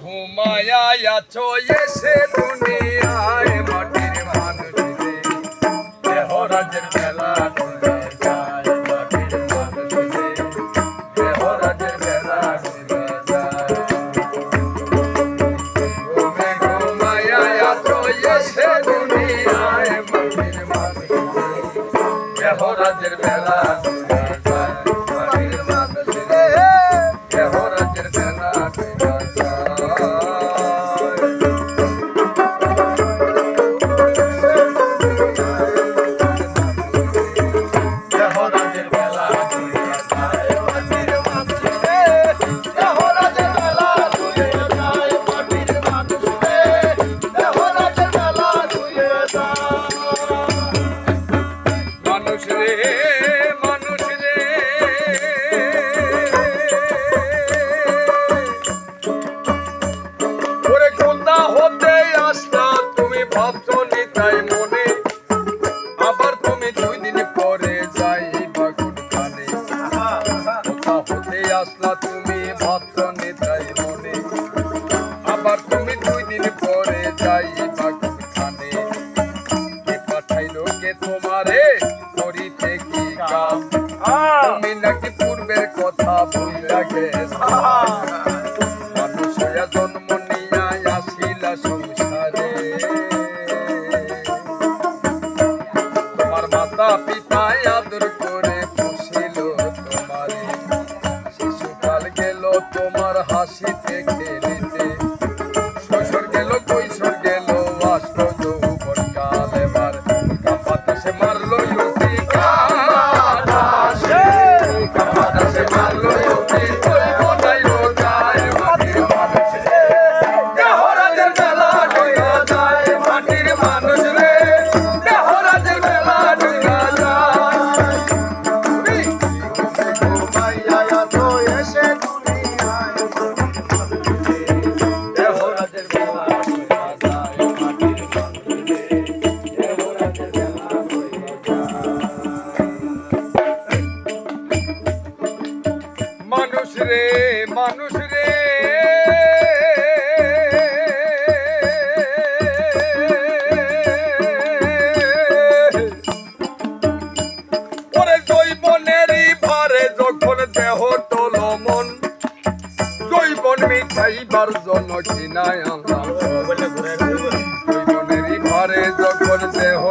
ঘুমায়া আছো এসে দুনিয়ায় মাটির মানুষ রে দেহ রাজের বেলা ডুবে যায় মাটির মানুষ রে দেহ রাজের বেলা ডুবে যায় ঘুমায়া আছো এসে দুনিয়ায় মাটির মানুষ রে দেহ রাজের বেলা ডুবে যায় মাটির মানুষ রে দেহ রাজের বেলা ডুবে আসলা তুমি ভাবছ নিতাই মনে আবার তুমি 2 দিন পরে যাইবা কোথানে কে পাঠাইলো কে তোমারে করিতে কি কাজ তুমি নাকি পূর্বের কথা ভুইলা গেছো মানুষ হইয়া জন্ম নিয়া আসিলা সংসারে তোমার মাতা পিতা আদর করে পুষিল তোমারে তোমার হাসিতে খেলিতে শৈশর গেল কৈশোর গেল আসল যৌবন কাল এবার কাপাতাসে মারলো ইউপি কাপাতাসে মারলো ইউপি কই বনাইলো যায় মাটির মানুষ রে দেহ রাজের বেলা ডুইয়া যায় মাটির মানুষ রে দেহ রাজের বেলা ডুইয়া যায় ঘুমাইয়া তো এসে মানুষ রে মানুষ রে ওরে জৈবনেরই ভারে যখন দেহ টল মন জৈবন মিঠাইবার জন্য কিনায় আনলাম জৈবনেরই ভারে যখন দেহ